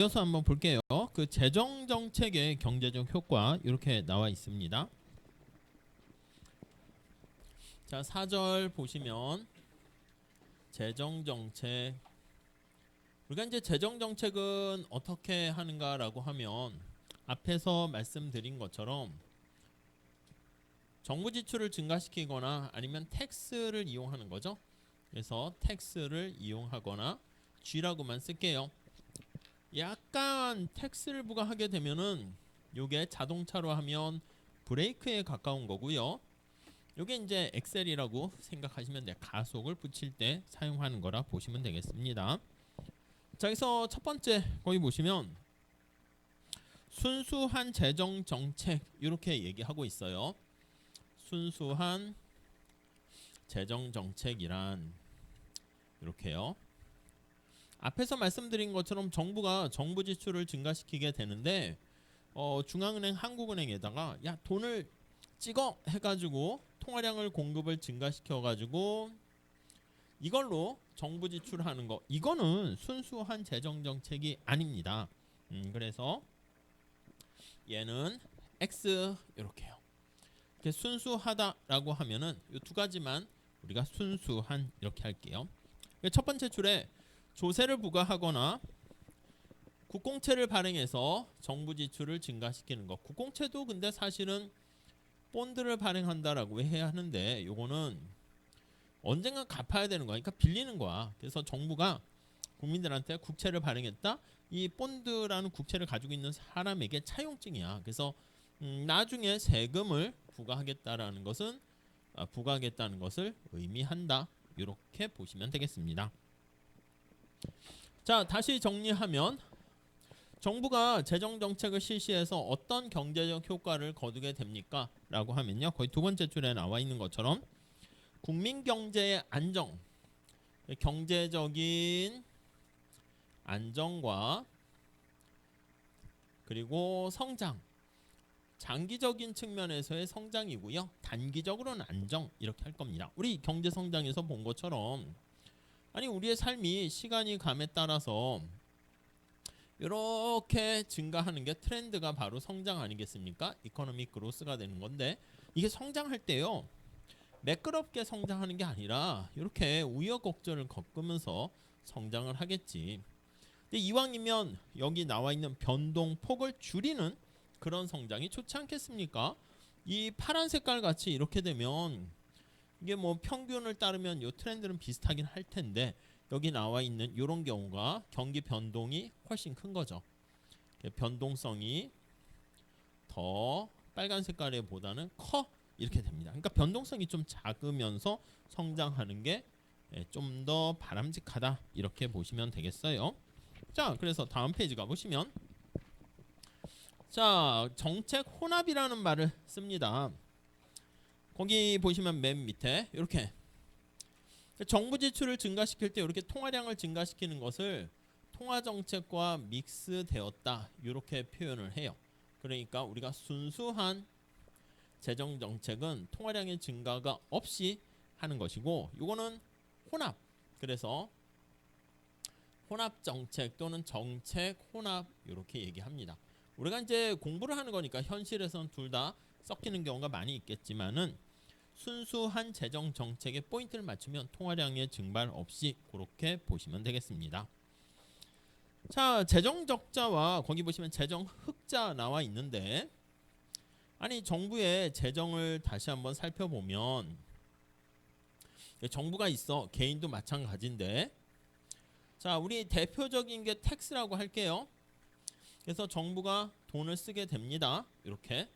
이어서 한번 볼게요. 그 재정 정책의 경제적 효과 이렇게 나와 있습니다. 자, 4절 보시면 재정 정책, 우리가 이제 재정 정책은 어떻게 하는가라고 하면 앞에서 말씀드린 것처럼 정부 지출을 증가시키거나 아니면 텍스를 이용하는 거죠. 그래서 텍스를 이용하거나 G라고만 쓸게요. 약간 텍스를 부과하게 되면은 요게 자동차로 하면 브레이크에 가까운 거고요. 요게 이제 엑셀이라고 생각하시면 돼요. 가속을 붙일 때 사용하는 거라 보시면 되겠습니다. 자, 여기서 첫 번째 거기 보시면 순수한 재정 정책 이렇게 얘기하고 있어요. 순수한 재정 정책이란 이렇게요. 앞에서 말씀드린 것처럼 정부가 정부 지출을 증가시키게 되는데 중앙은행 한국은행에다가 야 돈을 찍어 해가지고 통화량을 공급을 증가시켜가지고 이걸로 정부 지출하는 거, 이거는 순수한 재정 정책이 아닙니다. 그래서 얘는 X 이렇게요. 이렇게 순수하다라고 하면은 이 두 가지만 우리가 순수한 이렇게 할게요. 첫 번째 줄에 조세를 부과하거나 국공채를 발행해서 정부 지출을 증가시키는 것. 국공채도 근데 사실은 본드를 발행한다라고 해야 하는데 요거는 언젠가 갚아야 되는 거야. 그러니까 빌리는 거야. 그래서 정부가 국민들한테 국채를 발행했다. 이 본드라는 국채를 가지고 있는 사람에게 차용증이야. 그래서 나중에 세금을 부과하겠다는 것을 의미한다. 이렇게 보시면 되겠습니다. 자, 다시 정리하면 정부가 재정정책을 실시해서 어떤 경제적 효과를 거두게 됩니까? 라고 하면요, 거의 두 번째 줄에 나와 있는 것처럼 국민 경제의 안정, 경제적인 안정과 그리고 성장, 장기적인 측면에서의 성장이고요, 단기적으로는 안정, 이렇게 할 겁니다. 우리 경제성장에서 본 것처럼 아니 우리의 삶이 시간이 감에 따라서 이렇게 증가하는 게 트렌드가 바로 성장 아니겠습니까? 이코노믹 그로스가 되는 건데, 이게 성장할 때요 매끄럽게 성장하는 게 아니라 이렇게 우여곡절을 겪으면서 성장을 하겠지. 근데 이왕이면 여기 나와 있는 변동폭을 줄이는 그런 성장이 좋지 않겠습니까? 이 파란 색깔 같이 이렇게 되면 이게 뭐 평균을 따르면 요 트렌드는 비슷하긴 할 텐데 여기 나와 있는 이런 경우가 경기 변동이 훨씬 큰 거죠. 변동성이 더 빨간 색깔에 보다는 커 이렇게 됩니다. 그러니까 변동성이 좀 작으면서 성장하는 게 좀 더 바람직하다 이렇게 보시면 되겠어요. 자, 그래서 다음 페이지 가보시면 자, 정책 혼합이라는 말을 씁니다. 거기 보시면 맨 밑에 이렇게 정부 지출을 증가시킬 때 이렇게 통화량을 증가시키는 것을 통화정책과 믹스되었다 이렇게 표현을 해요. 그러니까 우리가 순수한 재정정책은 통화량의 증가가 없이 하는 것이고, 이거는 혼합, 그래서 혼합정책 또는 정책 혼합 이렇게 얘기합니다. 우리가 이제 공부를 하는 거니까 현실에서는 둘 다 섞이는 경우가 많이 있겠지만은 순수한 재정 정책에 포인트를 맞추면 통화량의 증발 없이 그렇게 보시면 되겠습니다. 자, 재정 적자와 거기 보시면 재정 흑자 나와 있는데, 아니 정부의 재정을 다시 한번 살펴보면 정부가 있어, 개인도 마찬가지인데, 자, 우리 대표적인 게 텍스라고 할게요. 그래서 정부가 돈을 쓰게 됩니다. 이렇게.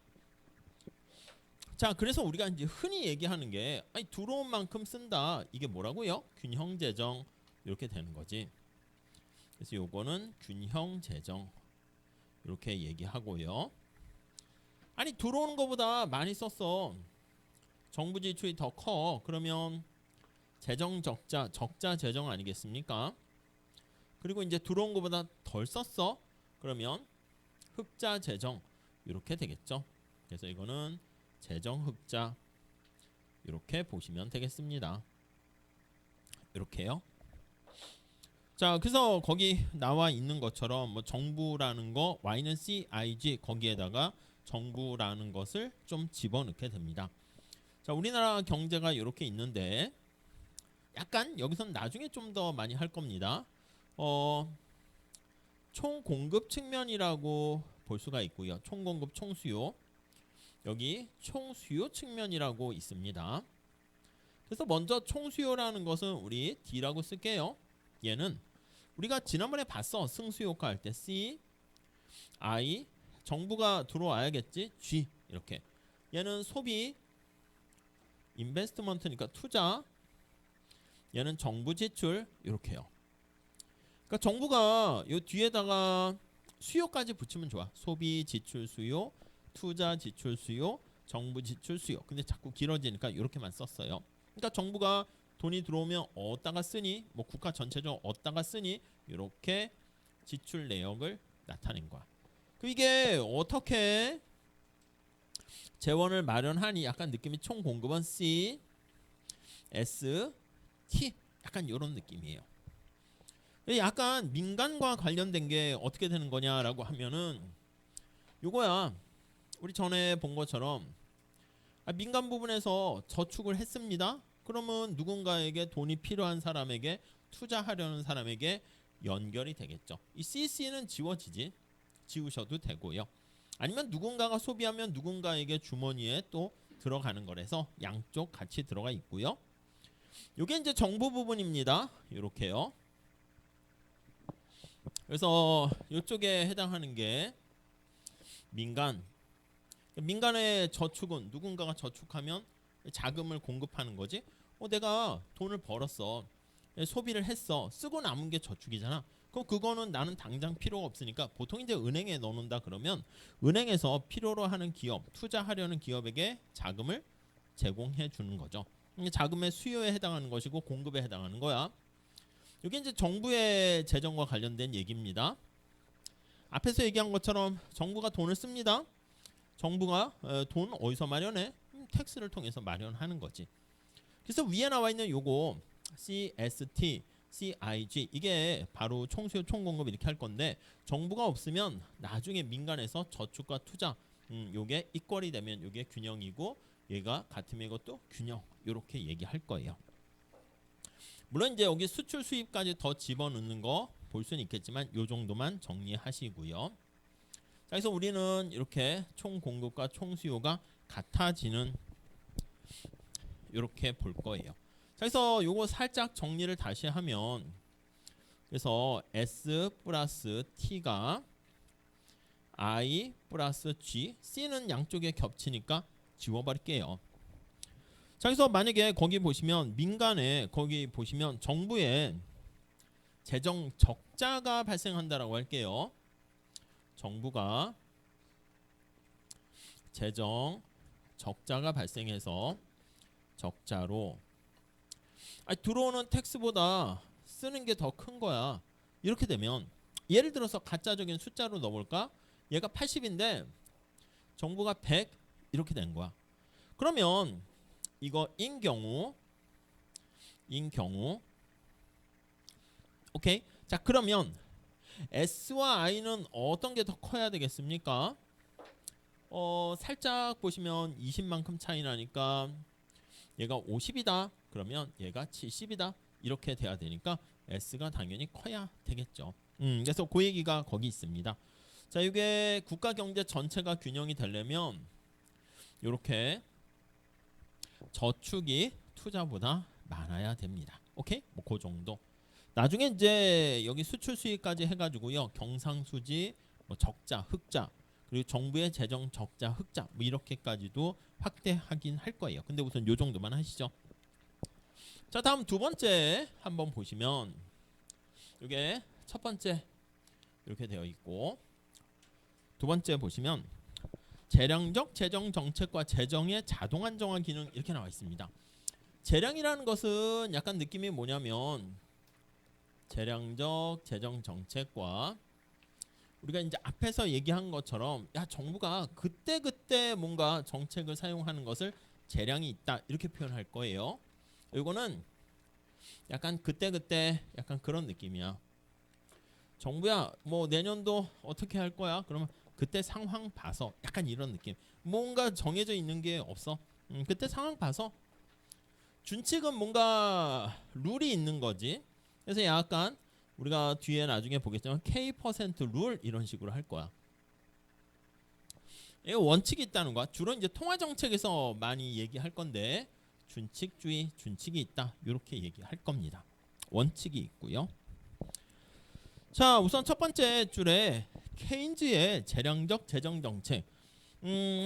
자, 그래서 우리가 이제 흔히 얘기하는 게 아니 들어온 만큼 쓴다. 이게 뭐라고요? 균형 재정 이렇게 되는 거지. 그래서 요거는 균형 재정 이렇게 얘기하고요. 아니 들어오는 것보다 많이 썼어. 정부 지출이 더 커. 그러면 재정 적자, 적자 재정 아니겠습니까? 그리고 이제 들어온 것보다 덜 썼어. 그러면 흑자 재정 이렇게 되겠죠. 그래서 이거는 재정 흑자 이렇게 보시면 되겠습니다. 이렇게요. 자, 그래서 거기 나와 있는 것처럼 뭐 정부라는 거 y는 CIG 거기에다가 정부라는 것을 좀 집어넣게 됩니다. 자, 우리나라 경제가 이렇게 있는데 약간 여기선 나중에 좀 더 많이 할 겁니다. 총 공급 측면이라고 볼 수가 있고요. 총 공급, 총 수요. 여기 총 수요 측면이라고 있습니다. 그래서 먼저 총 수요라는 것은 우리 D라고 쓸게요. 얘는 우리가 지난번에 봤어. 승수효과 할 때 C, I, 정부가 들어와야겠지. G 이렇게. 얘는 소비, 인베스트먼트니까 투자. 얘는 정부 지출 이렇게요. 그러니까 정부가 요 뒤에다가 수요까지 붙이면 좋아. 소비 지출 수요, 투자 지출 수요, 정부 지출 수요. 근데 자꾸 길어지니까 이렇게만 썼어요. 그러니까 정부가 돈이 들어오면 어디다가 쓰니, 뭐 국가 전체적으로 어디다가 쓰니 이렇게 지출 내역을 나타낸 거야. 그 이게 어떻게 재원을 마련하니? 약간 느낌이 총 공급은 C, S, T 약간 이런 느낌이에요. 약간 민간과 관련된 게 어떻게 되는 거냐라고 하면은 요거야. 우리 전에 본 것처럼 민간 부분에서 저축을 했습니다. 그러면 누군가에게 돈이 필요한 사람에게 투자하려는 사람에게 연결이 되겠죠. 이 CC는 지우셔도 되고요. 아니면 누군가가 소비하면 누군가에게 주머니에 또 들어가는 거라서 양쪽 같이 들어가 있고요. 요게 이제 정부 부분입니다. 이렇게요. 그래서 이쪽에 해당하는 게 민간의 저축은 누군가가 저축하면 자금을 공급하는 거지. 내가 돈을 벌었어. 소비를 했어. 쓰고 남은 게 저축이잖아. 그럼 그거는 나는 당장 필요가 없으니까 보통 이제 은행에 넣는다 그러면 은행에서 필요로 하는 기업, 투자하려는 기업에게 자금을 제공해 주는 거죠. 자금의 수요에 해당하는 것이고 공급에 해당하는 거야. 이게 이제 정부의 재정과 관련된 얘기입니다. 앞에서 얘기한 것처럼 정부가 돈을 씁니다. 정부가 돈 어디서 마련해? 텍스를 통해서 마련하는 거지. 그래서 위에 나와 있는 요거 CST, CIG 이게 바로 총수요 총공급 이렇게 할 건데 정부가 없으면 나중에 민간에서 저축과 투자 요게 이퀄이 되면 요게 균형이고 얘가 같으면 이것도 균형 요렇게 얘기할 거예요. 물론 이제 여기 수출 수입까지 더 집어넣는 거 볼 수는 있겠지만 요 정도만 정리하시고요. 자, 그래서 우리는 이렇게 총 공급과 총 수요가 같아지는 이렇게 볼 거예요. 자, 그래서 요거 살짝 정리를 다시 하면 그래서 S 플러스 T가 I 플러스 G, C는 양쪽에 겹치니까 지워버릴게요. 자, 그래서 만약에 거기 보시면 민간에 거기 보시면 정부에 재정 적자가 발생한다라고 할게요. 정부가 재정 적자가 발생해서 적자로 들어오는 텍스보다 쓰는 게 더 큰 거야. 이렇게 되면 예를 들어서 가짜적인 숫자로 넣어볼까? 얘가 80인데 정부가 100 이렇게 된 거야. 그러면 이거 인 경우 오케이. 자, 그러면 S와 I는 어떤 게 더 커야 되겠습니까? 살짝 보시면 20만큼 차이 나니까 얘가 50이다. 그러면 얘가 70이다. 이렇게 돼야 되니까 S가 당연히 커야 되겠죠. 그래서 그 얘기가 거기 있습니다. 자, 이게 국가 경제 전체가 균형이 되려면 이렇게 저축이 투자보다 많아야 됩니다. 오케이? 뭐 그 정도. 나중에 이제 여기 수출 수입까지 해가지고요. 경상수지, 뭐 적자, 흑자, 그리고 정부의 재정 적자, 흑자 뭐 이렇게까지도 확대하긴 할 거예요. 근데 우선 요 정도만 하시죠. 자, 다음 두 번째 한번 보시면 이게 첫 번째 이렇게 되어 있고 두 번째 보시면 재량적 재정 정책과 재정의 자동 안정화 기능 이렇게 나와 있습니다. 재량이라는 것은 약간 느낌이 뭐냐면 재량적 재정 정책과 우리가 이제 앞에서 얘기한 것처럼 정부가 그때 뭔가 정책을 사용하는 것을 재량이 있다 이렇게 표현할 거예요. 이거는 약간 그때 약간 그런 느낌이야. 정부야 뭐 내년도 어떻게 할 거야? 그러면 그때 상황 봐서 약간 이런 느낌. 뭔가 정해져 있는 게 없어. 그때 상황 봐서 준칙은 뭔가 룰이 있는 거지. 그래서 약간 우리가 뒤에 나중에 보겠지만 K%룰 이런 식으로 할 거야. 이거 원칙이 있다는 거야. 주로 이제 통화 정책에서 많이 얘기할 건데 준칙주의, 준칙이 있다. 이렇게 얘기할 겁니다. 원칙이 있고요. 자, 우선 첫 번째 줄에 케인즈의 재량적 재정 정책.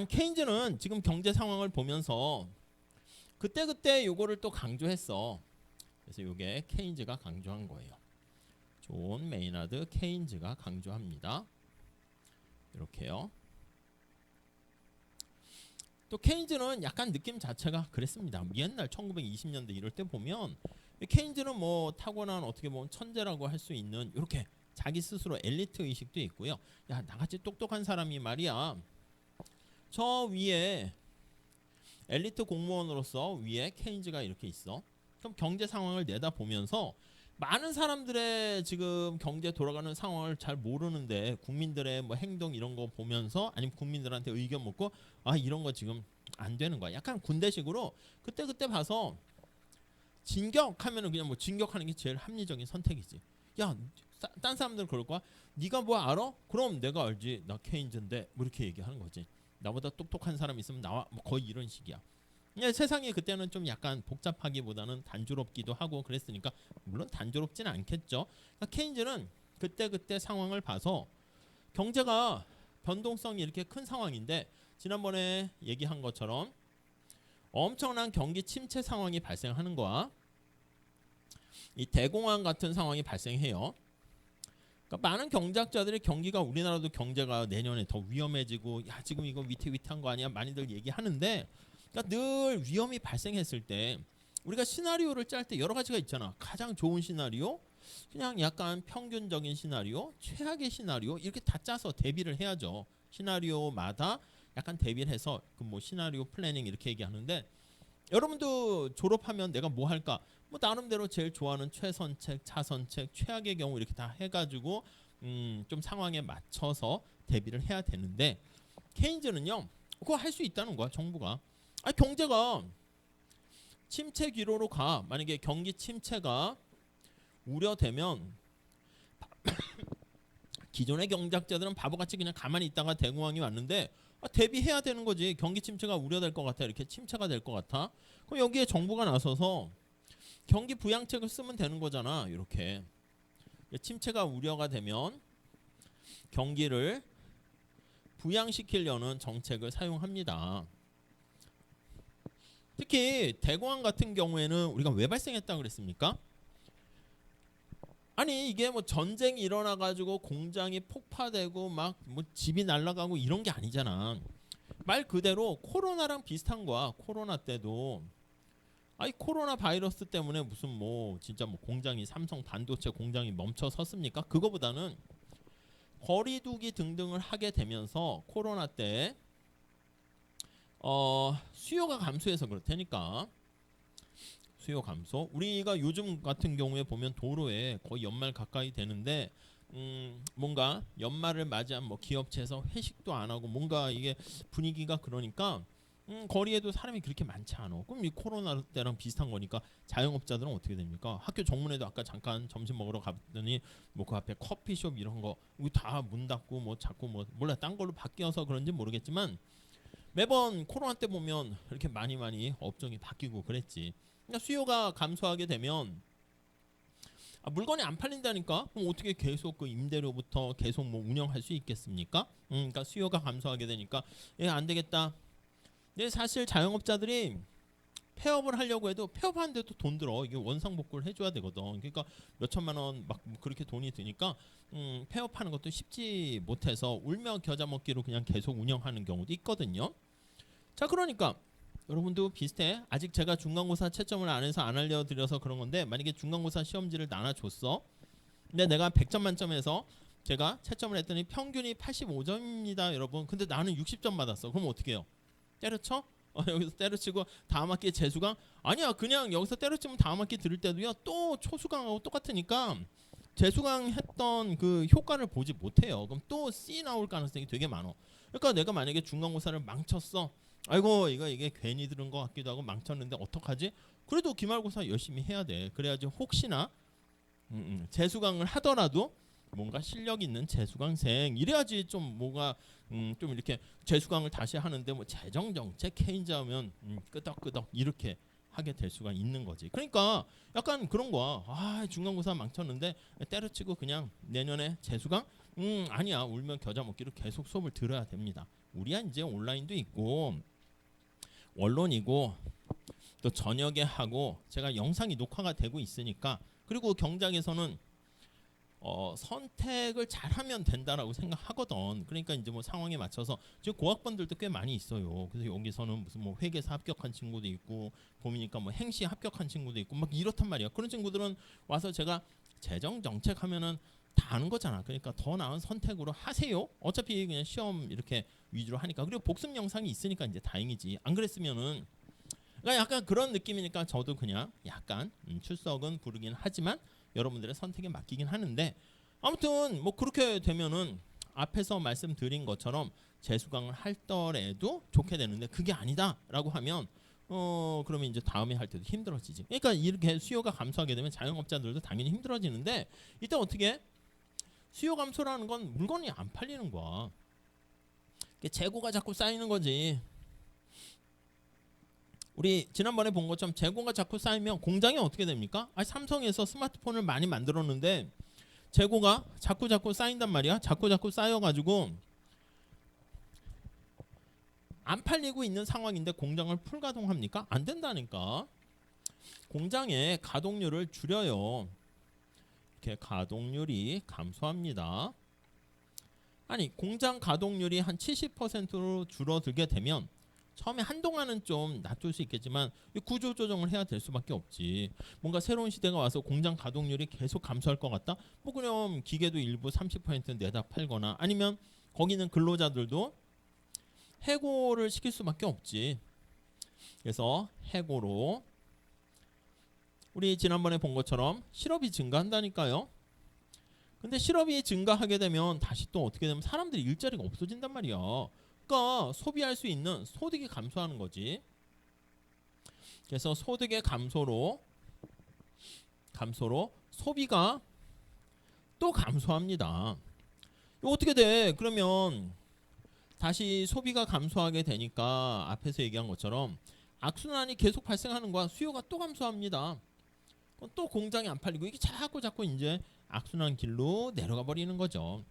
케인즈는 지금 경제 상황을 보면서 그때 요거를 또 강조했어. 그래서 요게 케인즈가 강조한 거예요. 존 메이나드 케인즈가 강조합니다. 이렇게요. 또 케인즈는 약간 느낌 자체가 그랬습니다. 옛날 1920년대 이럴 때 보면 케인즈는 뭐 타고난 어떻게 보면 천재라고 할 수 있는 이렇게 자기 스스로 엘리트 의식도 있고요. 야, 나같이 똑똑한 사람이 말이야. 저 위에 엘리트 공무원으로서 위에 케인즈가 이렇게 있어. 그럼 경제 상황을 내다보면서 많은 사람들의 지금 경제 돌아가는 상황을 잘 모르는데 국민들의 뭐 행동 이런 거 보면서 아니면 국민들한테 의견 묻고 아 이런 거 지금 안 되는 거야. 약간 군대식으로 그때 봐서 진격하면은 그냥 뭐 진격하는 게 제일 합리적인 선택이지. 야, 딴 사람들은 그럴 거야. 네가 뭐 알아? 그럼 내가 알지. 나 케인즈인데 뭐 이렇게 얘기하는 거지. 나보다 똑똑한 사람 있으면 나와 뭐 거의 이런 식이야. 세상이 그때는 좀 약간 복잡하기보다는 단조롭기도 하고 그랬으니까 물론 단조롭지는 않겠죠. 그러니까 케인즈는 그때 상황을 봐서 경제가 변동성이 이렇게 큰 상황인데 지난번에 얘기한 것처럼 엄청난 경기 침체 상황이 발생하는 거야. 이 대공황 같은 상황이 발생해요. 그러니까 많은 경제학자들이 경기가 우리나라도 경제가 내년에 더 위험해지고 야 지금 이거 위태위태한 거 아니야 많이들 얘기하는데 그러니까 늘 위험이 발생했을 때 우리가 시나리오를 짤 때 여러 가지가 있잖아. 가장 좋은 시나리오, 그냥 약간 평균적인 시나리오, 최악의 시나리오 이렇게 다 짜서 대비를 해야죠. 시나리오마다 약간 대비를 해서 그 뭐 시나리오 플래닝 이렇게 얘기하는데 여러분도 졸업하면 내가 뭐 할까? 뭐 나름대로 제일 좋아하는 최선책, 차선책, 최악의 경우 이렇게 다 해가지고 좀 상황에 맞춰서 대비를 해야 되는데 케인즈는요 그거 할 수 있다는 거야 정부가. 아 경제가 침체 기로로 가. 만약에 경기 침체가 우려되면 기존의 경제학자들은 바보같이 그냥 가만히 있다가 대공황이 왔는데 대비해야 되는 거지. 경기 침체가 우려될 것 같아. 이렇게 침체가 될 것 같아. 그럼 여기에 정부가 나서서 경기 부양책을 쓰면 되는 거잖아. 이렇게 침체가 우려가 되면 경기를 부양시키려는 정책을 사용합니다. 특히 대공황 같은 경우에는 우리가 왜 발생했다고 그랬습니까? 아니 이게 뭐 전쟁이 일어나 가지고 공장이 폭파되고 막 뭐 집이 날아가고 이런 게 아니잖아. 말 그대로 코로나랑 비슷한 거야. 코로나 때도 아니 코로나 바이러스 때문에 무슨 뭐 진짜 뭐 공장이 삼성 반도체 공장이 멈춰 섰습니까? 그거보다는 거리두기 등등을 하게 되면서 코로나 때 수요가 감소해서 그렇다니까. 수요 감소. 우리가 요즘 같은 경우에 보면 도로에 거의 연말 가까이 되는데 뭔가 연말을 맞이한 뭐 기업체에서 회식도 안 하고 뭔가 이게 분위기가 그러니까 거리에도 사람이 그렇게 많지 않아. 그럼 이 코로나 때랑 비슷한 거니까 자영업자들은 어떻게 됩니까? 학교 정문에도 아까 잠깐 점심 먹으러 갔더니 뭐 그 앞에 커피숍 이런 거 다 문 닫고 뭐 자꾸 뭐 몰라 딴 걸로 바뀌어서 그런지 모르겠지만 매번 코로나 때 보면 이렇게 많이 업종이 바뀌고 그랬지. 그러니까 수요가 감소하게 되면 물건이 안 팔린다니까. 그럼 어떻게 계속 그 임대료부터 계속 뭐 운영할 수 있겠습니까? 그러니까 수요가 감소하게 되니까 안 되겠다. 근데 사실 자영업자들이 폐업을 하려고 해도 폐업하는데도 돈 들어. 이게 원상복구를 해줘야 되거든. 그러니까 몇 천만 원 막 그렇게 돈이 드니까 폐업하는 것도 쉽지 못해서 울며 겨자 먹기로 그냥 계속 운영하는 경우도 있거든요. 자 그러니까 여러분도 비슷해. 아직 제가 중간고사 채점을 안 해서 안 알려드려서 그런 건데 만약에 중간고사 시험지를 나눠줬어. 근데 내가 100점 만점에서 제가 채점을 했더니 평균이 85점입니다 여러분. 근데 나는 60점 받았어. 그럼 어떻게 해요? 때려쳐? 여기서 때려치고 다음 학기에 재수강? 아니야. 그냥 여기서 때려치면 다음 학기 들을 때도요. 또 초수강하고 똑같으니까 재수강 했던 그 효과를 보지 못해요. 그럼 또 C 나올 가능성이 되게 많어. 그러니까 내가 만약에 중간고사를 망쳤어. 아이고 이게 괜히 들은 것 같기도 하고 망쳤는데 어떡하지? 그래도 기말고사 열심히 해야 돼. 그래야지 혹시나 재수강을 하더라도 뭔가 실력 있는 재수강생 이래야지 좀 뭐가 좀 이렇게 재수강을 다시 하는데 뭐 재정정책 케인즈 하면 끄덕끄덕 이렇게 하게 될 수가 있는 거지. 그러니까 약간 그런 거야. 아 중간고사 망쳤는데 때려치고 그냥 내년에 재수강? 아니야. 울면 겨자 먹기로 계속 수업을 들어야 됩니다. 우리야 이제 온라인도 있고 원론이고 또 저녁에 하고 제가 영상이 녹화가 되고 있으니까 그리고 경작에서는 선택을 잘하면 된다라고 생각하거든. 그러니까 이제 뭐 상황에 맞춰서 지금 고학번들도 꽤 많이 있어요. 그래서 여기서는 무슨 뭐 회계사 합격한 친구도 있고 보니까 뭐 행시 합격한 친구도 있고 막 이렇단 말이야. 그런 친구들은 와서 제가 재정 정책 하면은 다 아는 거잖아. 그러니까 더 나은 선택으로 하세요. 어차피 그냥 시험 이렇게 위주로 하니까 그리고 복습 영상이 있으니까 이제 다행이지. 안 그랬으면은 그러니까 약간 그런 느낌이니까 저도 그냥 약간 출석은 부르긴 하지만 여러분들의 선택에 맡기긴 하는데 아무튼 뭐 그렇게 되면은 앞에서 말씀드린 것처럼 재수강을 할더라도 좋게 되는데 그게 아니다라고 하면 그러면 이제 다음에 할 때도 힘들어지지. 그러니까 이렇게 수요가 감소하게 되면 자영업자들도 당연히 힘들어지는데 이때 어떻게 수요 감소라는 건 물건이 안 팔리는 거야. 재고가 자꾸 쌓이는 거지. 우리 지난번에 본 것처럼 재고가 자꾸 쌓이면 공장이 어떻게 됩니까? 삼성에서 스마트폰을 많이 만들었는데 재고가 자꾸 쌓인단 말이야. 자꾸 쌓여가지고 안 팔리고 있는 상황인데 공장을 풀가동합니까? 안 된다니까. 공장의 가동률을 줄여요. 이렇게 가동률이 감소합니다. 아니 공장 가동률이 한 70%로 줄어들게 되면 처음에 한동안은 좀 놔둘 수 있겠지만 구조 조정을 해야 될 수밖에 없지. 뭔가 새로운 시대가 와서 공장 가동률이 계속 감소할 것 같다? 뭐 그럼 기계도 일부 30% 내다 팔거나 아니면 거기는 근로자들도 해고를 시킬 수밖에 없지. 그래서 해고로 우리 지난번에 본 것처럼 실업이 증가한다니까요. 근데 실업이 증가하게 되면 다시 또 어떻게 되면 사람들이 일자리가 없어진단 말이야. 그러니까 소비할 수 있는 소득이 감소하는 거지. 그래서 소득의 감소로 소비가 또 감소합니다. 이거 어떻게 돼? 그러면 다시 소비가 감소하게 되니까 앞에서 얘기한 것처럼 악순환이 계속 발생하는 거야. 수요가 또 감소합니다. 그럼 또 공장이 안 팔리고 이게 자꾸 이제 악순환 길로 내려가 버리는 거죠.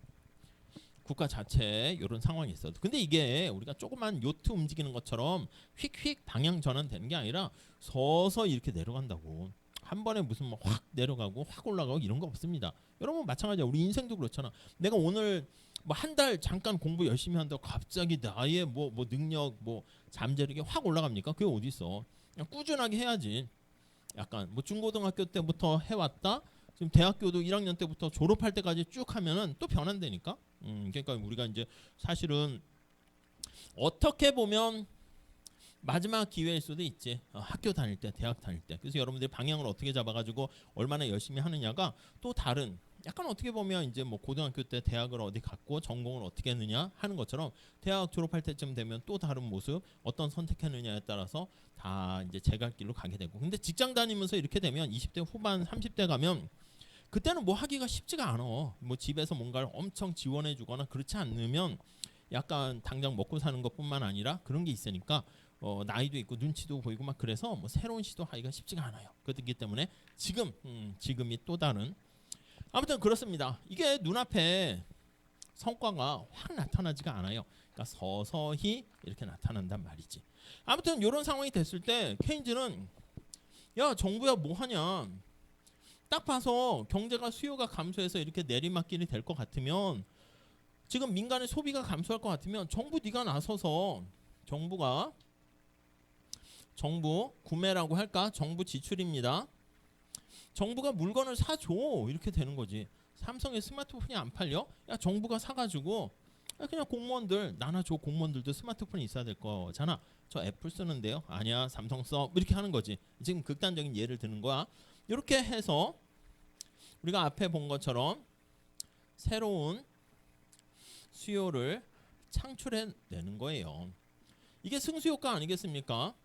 국가 자체에 이런 상황이 있어도 근데 이게 우리가 조그만 요트 움직이는 것처럼 휙휙 방향 전환되는 게 아니라 서서히 이렇게 내려간다고. 한 번에 무슨 뭐 확 내려가고 확 올라가고 이런 거 없습니다. 여러분 마찬가지야. 우리 인생도 그렇잖아. 내가 오늘 뭐 한 달 잠깐 공부 열심히 한다고 갑자기 나의 뭐 능력 뭐 잠재력이 확 올라갑니까? 그게 어디 있어. 그냥 꾸준하게 해야지. 약간 뭐 중고등학교 때부터 해왔다. 지금 대학교도 1학년 때부터 졸업할 때까지 쭉 하면은 또 변한다니까. 그러니까 우리가 이제 사실은 어떻게 보면 마지막 기회일 수도 있지. 학교 다닐 때, 대학 다닐 때. 그래서 여러분들이 방향을 어떻게 잡아가지고 얼마나 열심히 하느냐가 또 다른. 약간 어떻게 보면 이제 뭐 고등학교 때 대학을 어디 갔고 전공을 어떻게 했느냐 하는 것처럼 대학 졸업할 때쯤 되면 또 다른 모습 어떤 선택했느냐에 따라서 다 이제 제갈길로 가게 되고. 근데 직장 다니면서 이렇게 되면 20대 후반 30대 가면 그때는 뭐 하기가 쉽지가 않아. 뭐 집에서 뭔가를 엄청 지원해 주거나 그렇지 않으면 약간 당장 먹고 사는 것뿐만 아니라 그런 게 있으니까 나이도 있고 눈치도 보이고 막 그래서 뭐 새로운 시도하기가 쉽지가 않아요. 그렇기 때문에 지금이 또 다른 아무튼 그렇습니다. 이게 눈앞에 성과가 확 나타나지가 않아요. 그러니까 서서히 이렇게 나타난단 말이지. 아무튼 이런 상황이 됐을 때 케인즈는 야 정부야 뭐 하냐. 딱 봐서 경제가 수요가 감소해서 이렇게 내리막길이 될 것 같으면 지금 민간의 소비가 감소할 것 같으면 정부 네가 나서서 정부 구매라고 할까? 정부 지출입니다. 정부가 물건을 사줘. 이렇게 되는 거지. 삼성의 스마트폰이 안 팔려? 야 정부가 사가지고 그냥 공무원들 나나 공무원들도 스마트폰이 있어야 될 거잖아. 저 애플 쓰는데요. 아니야 삼성 써. 뭐 이렇게 하는 거지. 지금 극단적인 예를 드는 거야. 이렇게 해서 우리가 앞에 본 것처럼 새로운 수요를 창출해내는 거예요. 이게 승수효과 아니겠습니까?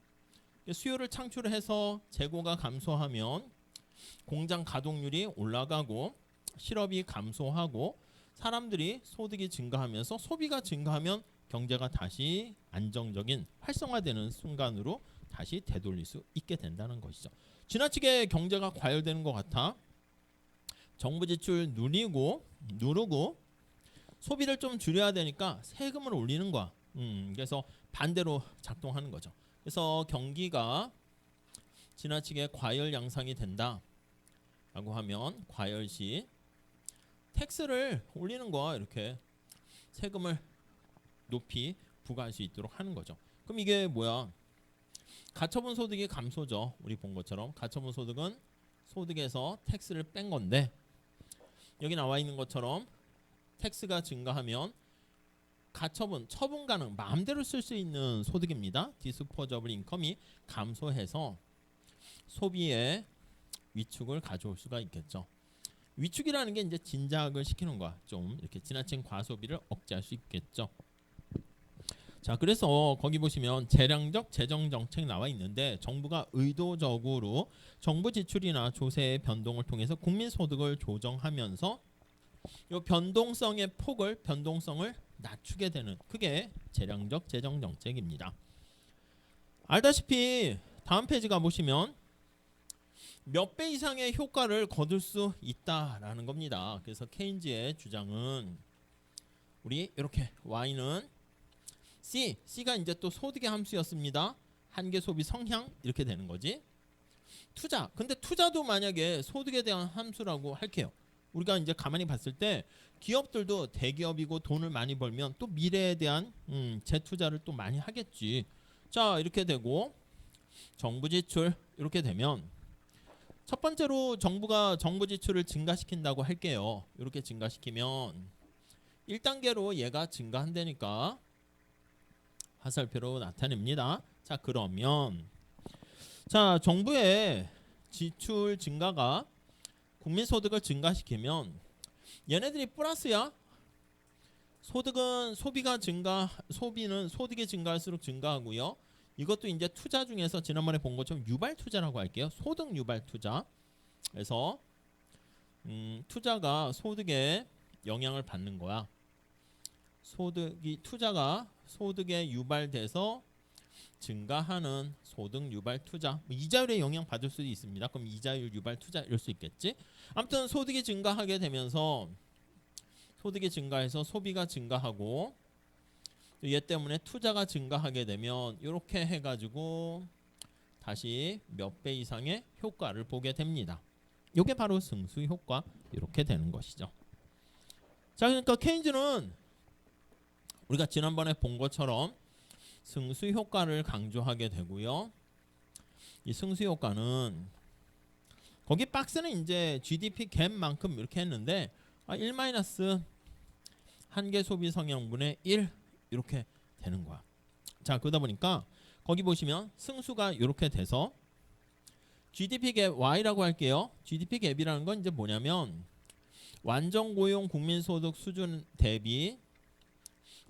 수요를 창출해서 재고가 감소하면 공장 가동률이 올라가고 실업이 감소하고 사람들이 소득이 증가하면서 소비가 증가하면 경제가 다시 안정적인 활성화되는 순간으로 다시 되돌릴 수 있게 된다는 것이죠. 지나치게 경제가 과열되는 것 같아 정부 지출 누르고 소비를 좀 줄여야 되니까 세금을 올리는 거야. 그래서 반대로 작동하는 거죠. 그래서 경기가 지나치게 과열 양상이 된다라고 하면 과열시 텍스를 올리는 거야. 이렇게 세금을 높이 부과할 수 있도록 하는 거죠. 그럼 이게 뭐야? 가처분 소득이 감소죠. 우리 본 것처럼 가처분 소득은 소득에서 텍스를 뺀 건데 여기 나와 있는 것처럼 텍스가 증가하면 가처분, 처분 가능, 마음대로 쓸 수 있는 소득입니다. 디스포저블 인컴이 감소해서 소비의 위축을 가져올 수가 있겠죠. 위축이라는 게 이제 진작을 시키는 거야. 좀 이렇게 지나친 과소비를 억제할 수 있겠죠. 자, 그래서 거기 보시면 재량적 재정 정책 나와 있는데 정부가 의도적으로 정부 지출이나 조세의 변동을 통해서 국민 소득을 조정하면서 이 변동성을 낮추게 되는 그게 재량적 재정 정책입니다. 알다시피 다음 페이지 가보시면 몇 배 이상의 효과를 거둘 수 있다라는 겁니다. 그래서 케인즈의 주장은 우리 이렇게 Y는 C가 이제 또 소득의 함수였습니다. 한계 소비 성향 이렇게 되는 거지. 투자. 근데 투자도 만약에 소득에 대한 함수라고 할게요. 우리가 이제 가만히 봤을 때 기업들도 대기업이고 돈을 많이 벌면 또 미래에 대한 재투자를 또 많이 하겠지. 자, 이렇게 되고 정부 지출 이렇게 되면 첫 번째로 정부가 정부 지출을 증가시킨다고 할게요. 이렇게 증가시키면 1단계로 얘가 증가한다니까 화살표로 나타냅니다. 자, 그러면 자, 정부의 지출 증가가 국민 소득을 증가시키면 얘네들이 플러스야. 소득은 소비는 소득이 증가할수록 증가하고요. 이것도 이제 투자 중에서 지난번에 본 것처럼 유발 투자라고 할게요. 소득 유발 투자. 그래서 투자가 소득에 영향을 받는 거야. 투자가 소득에 유발돼서 증가하는 소득 유발 투자. 이자율에 영향 받을 수도 있습니다. 그럼 이자율 유발 투자 이럴 수 있겠지. 아무튼 소득이 증가하게 되면서 소득이 증가해서 소비가 증가하고 얘 때문에 투자가 증가하게 되면 이렇게 해가지고 다시 몇 배 이상의 효과를 보게 됩니다. 이게 바로 승수 효과 이렇게 되는 것이죠. 자, 그러니까 케인즈는 우리가 지난번에 본 것처럼 승수 효과를 강조하게 되고요. 이 승수 효과는 거기 박스는 이제 GDP 갭만큼 이렇게 했는데 1 마이너스 한계 소비 성향분의 1 이렇게 되는 거야. 자, 그러다 보니까 거기 보시면 승수가 이렇게 돼서 GDP 갭 Y라고 할게요. GDP 갭이라는 건 이제 뭐냐면 완전 고용 국민소득 수준 대비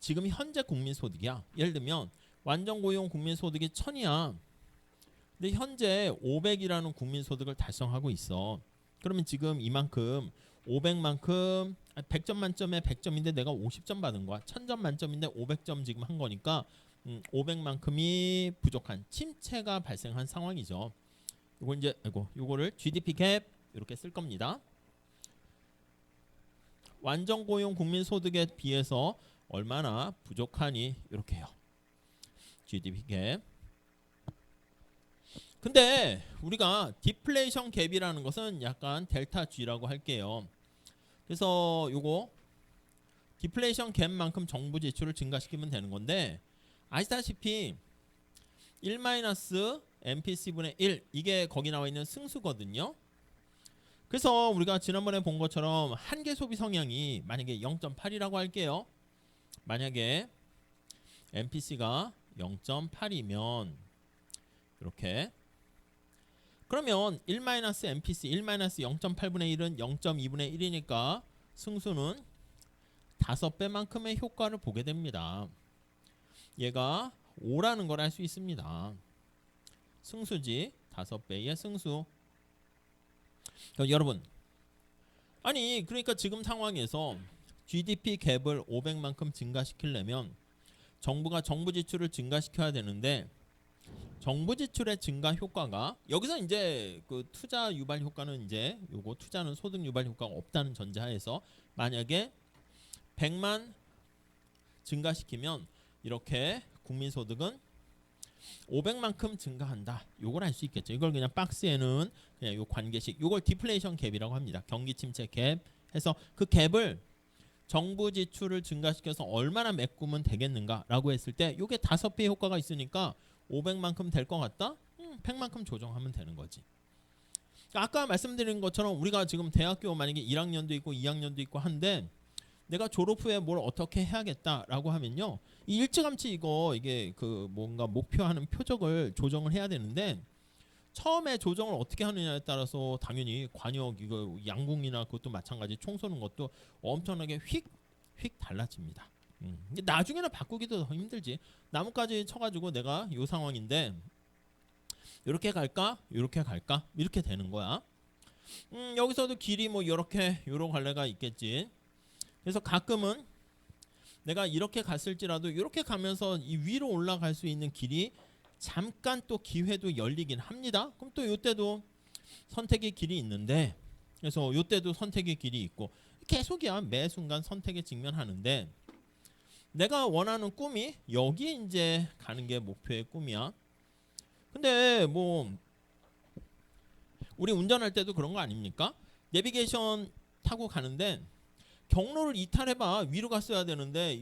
지금 현재 국민소득이야. 예를 들면 완전 고용 국민소득이 1000이야. 근데 현재 500이라는 국민소득을 달성하고 있어. 그러면 지금 이만큼 500만큼 100점 만점에 100점인데 내가 50점 받은 거야. 1000점 만점인데 500점 지금 한 거니까 500만큼이 부족한 침체가 발생한 상황이죠. 이거 이제 요거를 GDP 갭 이렇게 쓸 겁니다. 완전 고용 국민 소득에 비해서 얼마나 부족하니 이렇게 해요. GDP 갭. 근데 우리가 디플레이션 갭이라는 것은 약간 델타 G라고 할게요. 그래서 요거 디플레이션 갭만큼 정부 지출을 증가시키면 되는 건데 아시다시피 1-MPC분의 1 이게 거기 나와 있는 승수거든요. 그래서 우리가 지난번에 본 것처럼 한계 소비 성향이 만약에 0.8이라고 할게요. 만약에 MPC가 0.8이면 이렇게 그러면 1-MPC 1-0.8분의 1은 0.2분의 1이니까 승수는 5배만큼의 효과를 보게 됩니다. 얘가 5라는 걸 알 수 있습니다. 승수지 5배의 승수. 여러분 아니 그러니까 지금 상황에서 GDP 갭을 500만큼 증가시키려면 정부가 정부 지출을 증가시켜야 되는데 정부 지출의 증가 효과가 여기서 이제 그 투자 유발 효과는 이제 요거 투자는 소득 유발 효과가 없다는 전제하에서 만약에 100만 증가시키면 이렇게 국민소득은 500만큼 증가한다. 요걸 알 수 있겠죠. 이걸 그냥 박스에는 그냥 요 관계식 요걸 디플레이션 갭이라고 합니다. 경기 침체 갭 해서 그 갭을 정부 지출을 증가시켜서 얼마나 메꾸면 되겠는가라고 했을 때 요게 5배 효과가 있으니까 500만큼 될 것 같다? 100만큼 조정하면 되는 거지. 아까 말씀드린 것처럼 우리가 지금 대학교 만약에 1학년도 있고 2학년도 있고 한데 내가 졸업 후에 뭘 어떻게 해야겠다라고 하면요. 이 일찌감치 이게 그 뭔가 목표하는 표적을 조정을 해야 되는데 처음에 조정을 어떻게 하느냐에 따라서 당연히 관역 이거 양궁이나 그것도 마찬가지 총 쏘는 것도 엄청나게 휙 달라집니다. 근데 나중에는 바꾸기도 더 힘들지. 나뭇가지 쳐가지고 내가 이 상황인데 이렇게 갈까 이렇게 갈까 이렇게 되는 거야. 여기서도 길이 뭐 이렇게 요런 갈래가 있겠지. 그래서 가끔은 내가 이렇게 갔을지라도 이렇게 가면서 이 위로 올라갈 수 있는 길이 잠깐 또 기회도 열리긴 합니다. 그럼 또 이때도 선택의 길이 있는데 그래서 이때도 선택의 길이 있고 계속이야. 매 순간 선택에 직면하는데 내가 원하는 꿈이 여기 이제 가는 게 목표의 꿈이야. 근데 뭐 우리 운전할 때도 그런 거 아닙니까? 내비게이션 타고 가는데 경로를 이탈해봐. 위로 갔어야 되는데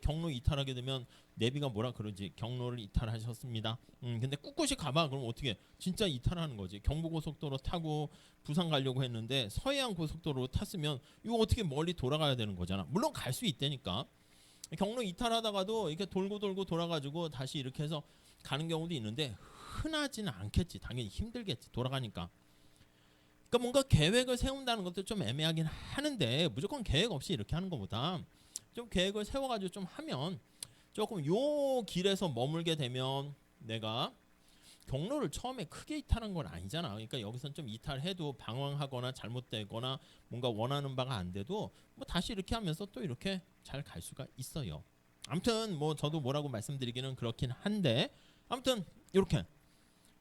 경로 이탈하게 되면 내비가 뭐라 그러지? 경로를 이탈하셨습니다. 근데 꿋꿋이 가봐. 그럼 어떻게? 진짜 이탈하는 거지. 경부고속도로 타고 부산 가려고 했는데 서해안 고속도로 탔으면 이거 어떻게 멀리 돌아가야 되는 거잖아. 물론 갈 수 있다니까. 경로 이탈하다가도 이렇게 돌고 돌아가지고 다시 이렇게 해서 가는 경우도 있는데 흔하지는 않겠지. 당연히 힘들겠지. 돌아가니까. 그러니까 뭔가 계획을 세운다는 것도 좀 애매하긴 하는데 무조건 계획 없이 이렇게 하는 것보다 좀 계획을 세워가지고 좀 하면 조금 요 길에서 머물게 되면 내가 경로를 처음에 크게 이탈한 건 아니잖아. 그러니까 여기선 좀 이탈해도 방황하거나 잘못되거나 뭔가 원하는 바가 안 돼도 뭐 다시 이렇게 하면서 또 이렇게 잘 갈 수가 있어요. 아무튼 뭐 저도 뭐라고 말씀드리기는 그렇긴 한데 아무튼 이렇게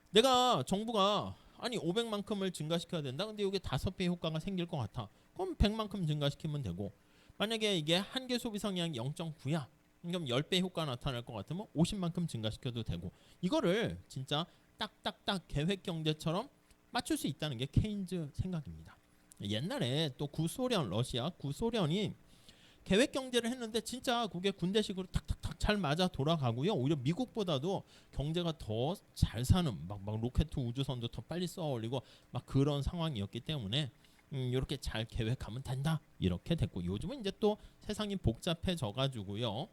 내가 정부가 아니 500만큼을 증가시켜야 된다. 근데 이게 5배 효과가 생길 것 같아. 그럼 100만큼 증가시키면 되고 만약에 이게 한계 소비 성향이 0.9야. 그럼 10배 효과가 나타날 것 같으면 50만큼 증가시켜도 되고 이거를 진짜 딱딱딱 계획 경제처럼 맞출 수 있다는 게 케인즈 생각입니다. 옛날에 또 구소련 러시아 구소련이 계획 경제를 했는데 진짜 그게 군대식으로 탁탁탁 잘 맞아 돌아가고요. 오히려 미국보다도 경제가 더 잘 사는 막 로켓 우주선도 더 빨리 쏘아 올리고 막 그런 상황이었기 때문에 이렇게 잘 계획하면 된다. 이렇게 됐고 요즘은 이제 또 세상이 복잡해져 가지고요.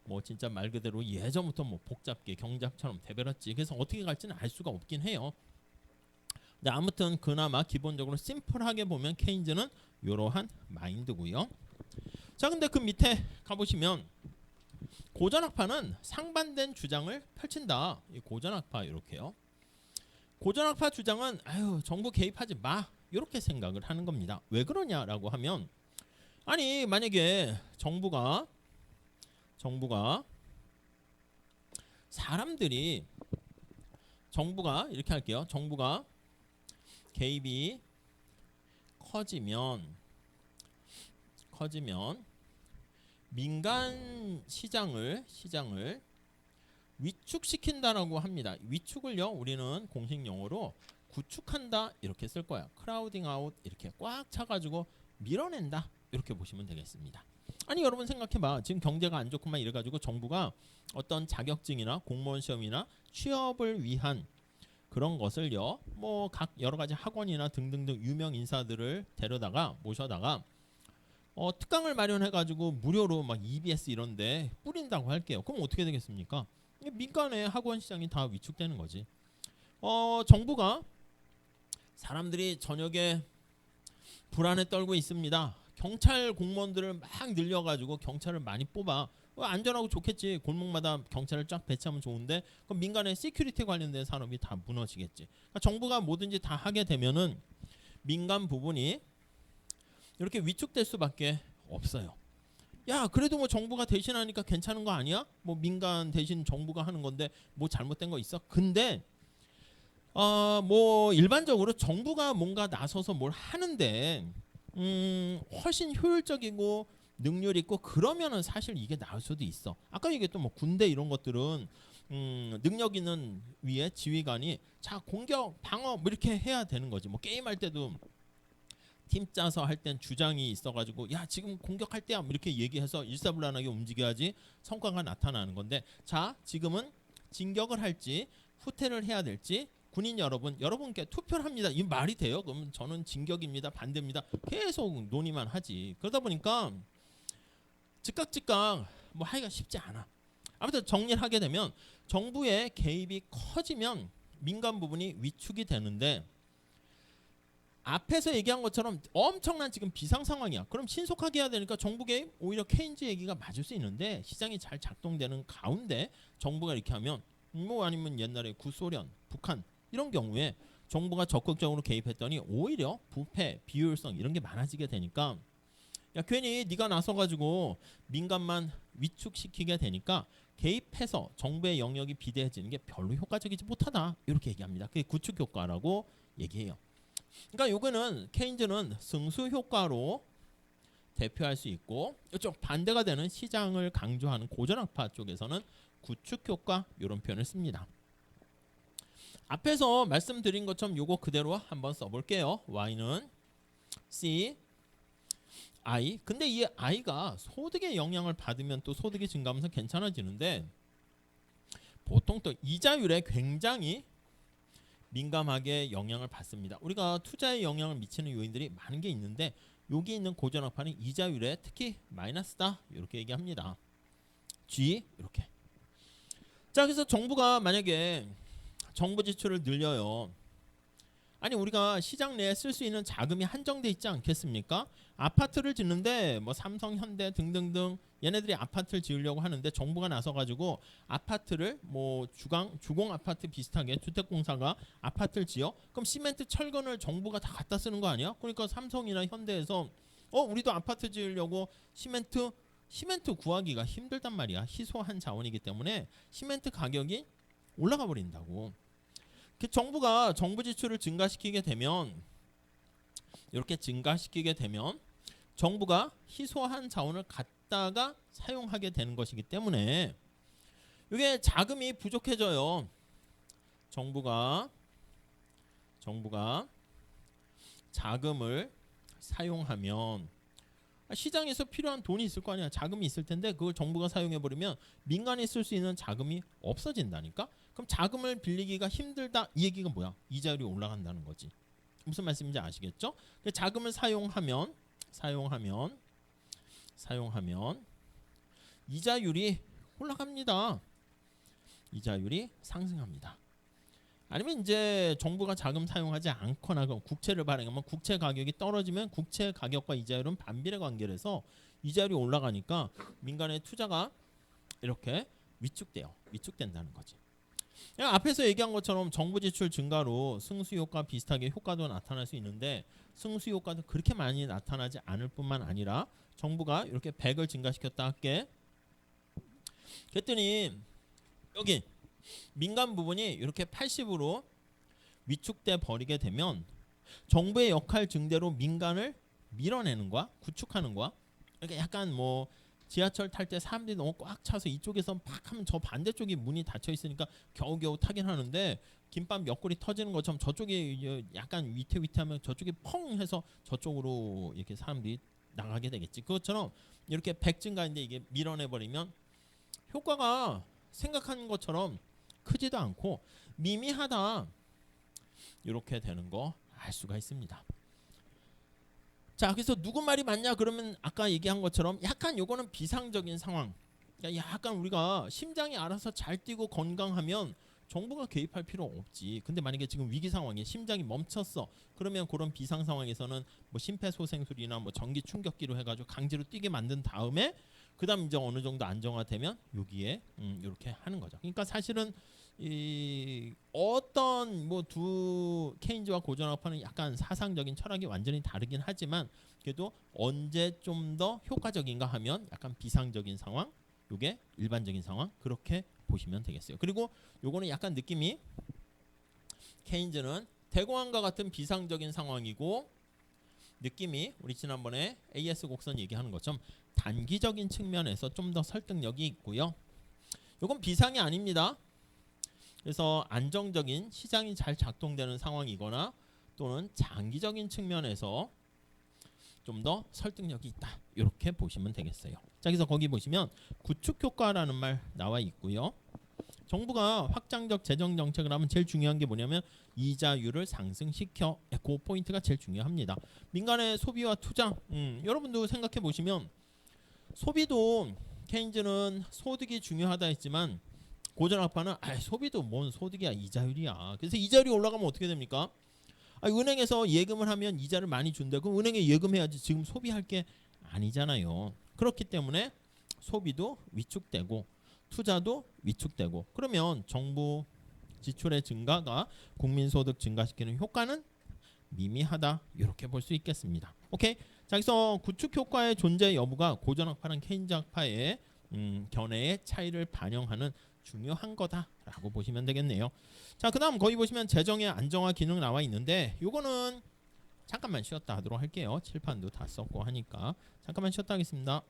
뭐 진짜 말 그대로 예전부터 뭐 복잡게 경작처럼 돼버렸지. 그래서 어떻게 갈지는 알 수가 없긴 해요. 근데 아무튼 그나마 기본적으로 심플하게 보면 케인즈는 이러한 마인드고요. 자, 근데 그 밑에 가보시면 고전학파는 상반된 주장을 펼친다. 이 고전학파 이렇게요. 고전학파 주장은 아유 정부 개입하지 마 이렇게 생각을 하는 겁니다. 왜 그러냐라고 하면 아니 만약에 정부가 사람들이 정부가 이렇게 할게요. 정부가 개입이 커지면 민간 시장을 위축시킨다라고 합니다. 위축을요 우리는 공식 용어로 구축한다 이렇게 쓸 거야. 크라우딩 아웃 이렇게 꽉 차가지고 밀어낸다 이렇게 보시면 되겠습니다. 아니 여러분 생각해봐. 지금 경제가 안 좋구만 이래가지고 정부가 어떤 자격증이나 공무원 시험이나 취업을 위한 그런 것을요 뭐 각 여러 가지 학원이나 등등등 유명 인사들을 모셔다가 특강을 마련해가지고 무료로 막 EBS 이런데 뿌린다고 할게요. 그럼 어떻게 되겠습니까? 민간의 학원 시장이 다 위축되는 거지. 정부가 사람들이 저녁에 불안에 떨고 있습니다. 경찰 공무원들을 막 늘려가지고 경찰을 많이 뽑아. 안전하고 좋겠지. 골목마다 경찰을 쫙 배치하면 좋은데 그럼 민간의 시큐리티 관련된 산업이 다 무너지겠지. 그러니까 정부가 뭐든지 다 하게 되면은 민간 부분이 이렇게 위축될 수밖에 없어요. 야, 그래도 뭐 정부가 대신하니까 괜찮은 거 아니야? 뭐 민간 대신 정부가 하는 건데 뭐 잘못된 거 있어? 근데 뭐 일반적으로 정부가 뭔가 나서서 뭘 하는데 훨씬 효율적이고 능률 있고 그러면은 사실 이게 나을 수도 있어. 아까 얘기했던 뭐 군대 이런 것들은 능력 있는 위에 지휘관이 자 공격 방어 뭐 이렇게 해야 되는 거지. 뭐 게임할 때도 팀 짜서 할 땐 주장이 있어가지고 야 지금 공격할 때야 뭐 이렇게 얘기해서 일사불란하게 움직여야지 성과가 나타나는 건데 자 지금은 진격을 할지 후퇴를 해야 될지 군인 여러분께 투표를 합니다. 이 말이 돼요? 그럼 저는 진격입니다. 반대입니다. 계속 논의만 하지. 그러다 보니까 즉각 뭐 하기가 쉽지 않아. 아무튼 정리를 하게 되면 정부의 개입이 커지면 민간 부분이 위축이 되는데 앞에서 얘기한 것처럼 엄청난 지금 비상 상황이야. 그럼 신속하게 해야 되니까 정부 개입 오히려 케인즈 얘기가 맞을 수 있는데 시장이 잘 작동되는 가운데 정부가 이렇게 하면 뭐 아니면 옛날에 구소련, 북한 이런 경우에 정부가 적극적으로 개입했더니 오히려 부패, 비효율성 이런 게 많아지게 되니까 야 괜히 네가 나서가지고 민간만 위축시키게 되니까 개입해서 정부의 영역이 비대해지는 게 별로 효과적이지 못하다 이렇게 얘기합니다. 그게 구축 효과라고 얘기해요. 그러니까 요거는 케인즈는 승수 효과로 대표할 수 있고 이쪽 반대가 되는 시장을 강조하는 고전학파 쪽에서는 구축 효과 이런 표현을 씁니다. 앞에서 말씀드린 것처럼 요거 그대로 한번 써볼게요. Y는 C, I. 근데 이 I가 소득의 영향을 받으면 또 소득이 증가하면서 괜찮아지는데 보통 또 이자율에 굉장히 민감하게 영향을 받습니다. 우리가 투자에 영향을 미치는 요인들이 많은 게 있는데 여기 있는 고전학파는 이자율에 특히 마이너스다 이렇게 얘기합니다. G 이렇게. 자 그래서 정부가 만약에 정부 지출을 늘려요. 아니 우리가 시장 내에 쓸 수 있는 자금이 한정돼 있지 않겠습니까? 아파트를 짓는데 뭐 삼성, 현대 등등등 얘네들이 아파트를 지으려고 하는데 정부가 나서가지고 아파트를 뭐 주공 아파트 비슷하게 주택공사가 아파트를 지어? 그럼 시멘트, 철근을 정부가 다 갖다 쓰는 거 아니야? 그러니까 삼성이나 현대에서 우리도 아파트 지으려고 시멘트 구하기가 힘들단 말이야. 희소한 자원이기 때문에 시멘트 가격이 올라가 버린다고. 정부가 정부 지출을 증가시키게 되면 이렇게 증가시키게 되면 정부가 희소한 자원을 갖다가 사용하게 되는 것이기 때문에 이게 자금이 부족해져요. 정부가 자금을 사용하면 시장에서 필요한 돈이 있을 거 아니야. 자금이 있을 텐데 그걸 정부가 사용해 버리면 민간이 쓸 수 있는 자금이 없어진다니까. 그럼 자금을 빌리기가 힘들다 이 얘기가 뭐야? 이자율이 올라간다는 거지. 무슨 말씀인지 아시겠죠? 자금을 사용하면 이자율이 올라갑니다. 이자율이 상승합니다. 아니면 이제 정부가 자금 사용하지 않거나 그럼 국채를 발행하면 국채 가격이 떨어지면 국채 가격과 이자율은 반비례 관계라서 이자율이 올라가니까 민간의 투자가 이렇게 위축된다는 거지. 앞에서 얘기한 것처럼 정부 지출 증가로 승수 효과 비슷하게 효과도 나타날 수 있는데 승수 효과도 그렇게 많이 나타나지 않을 뿐만 아니라 정부가 이렇게 100을 증가시켰다 할게. 그랬더니 여기 민간 부분이 이렇게 80으로 위축돼 버리게 되면 정부의 역할 증대로 민간을 밀어내는 거야, 구축하는 거야. 이렇게 약간 뭐 지하철 탈 때 사람들이 너무 꽉 차서 이쪽에서 팍 하면 저 반대쪽이 문이 닫혀 있으니까 겨우겨우 타긴 하는데 김밥 몇 그릇 터지는 것처럼 저쪽이 약간 위태위태하면 저쪽이 펑 해서 저쪽으로 이렇게 사람들이 나가게 되겠지. 그것처럼 이렇게 100 증가인데 이게 밀어내버리면 효과가 생각하는 것처럼 크지도 않고 미미하다 이렇게 되는 거 알 수가 있습니다. 자, 그래서 누구 말이 맞냐 그러면 아까 얘기한 것처럼 약간 요거는 비상적인 상황. 그러니까 약간 우리가 심장이 알아서 잘 뛰고 건강하면 정부가 개입할 필요 없지. 근데 만약에 지금 위기 상황에 심장이 멈췄어. 그러면 그런 비상 상황에서는 뭐 심폐소생술이나 뭐 전기 충격기로 해가지고 강제로 뛰게 만든 다음에 그다음 이제 어느 정도 안정화되면 여기에 이렇게 하는 거죠. 그러니까 사실은 이 어떤 뭐 두 케인즈와 고전학파는 약간 사상적인 철학이 완전히 다르긴 하지만 그래도 언제 좀 더 효과적인가 하면 약간 비상적인 상황, 요게 일반적인 상황 그렇게 보시면 되겠어요. 그리고 요거는 약간 느낌이 케인즈는 대공황과 같은 비상적인 상황이고 느낌이 우리 지난번에 AS 곡선 얘기하는 것처럼 단기적인 측면에서 좀 더 설득력이 있고요. 요건 비상이 아닙니다. 그래서 안정적인 시장이 잘 작동되는 상황이거나 또는 장기적인 측면에서 좀 더 설득력이 있다. 이렇게 보시면 되겠어요. 자, 그래서 거기 보시면 구축 효과라는 말 나와 있고요. 정부가 확장적 재정 정책을 하면 제일 중요한 게 뭐냐면 이자율을 상승시켜. 그 포인트가 제일 중요합니다. 민간의 소비와 투자. 여러분도 생각해 보시면 소비도 케인즈는 소득이 중요하다 했지만 고전학파는 소비도 뭔 소득이야 이자율이야. 그래서 이자율이 올라가면 어떻게 됩니까? 은행에서 예금을 하면 이자를 많이 준다. 그럼 은행에 예금해야지 지금 소비할 게 아니잖아요. 그렇기 때문에 소비도 위축되고 투자도 위축되고 그러면 정부 지출의 증가가 국민소득 증가시키는 효과는 미미하다. 이렇게 볼 수 있겠습니다. 오케이. 자, 그래서 구축 효과의 존재 여부가 고전학파랑 케인즈학파의 견해의 차이를 반영하는 중요한 거다라고 보시면 되겠네요. 자, 그다음 거기 보시면 재정의 안정화 기능 나와 있는데 요거는 잠깐만 쉬었다 하도록 할게요. 칠판도 다 썼고 하니까 잠깐만 쉬었다 하겠습니다.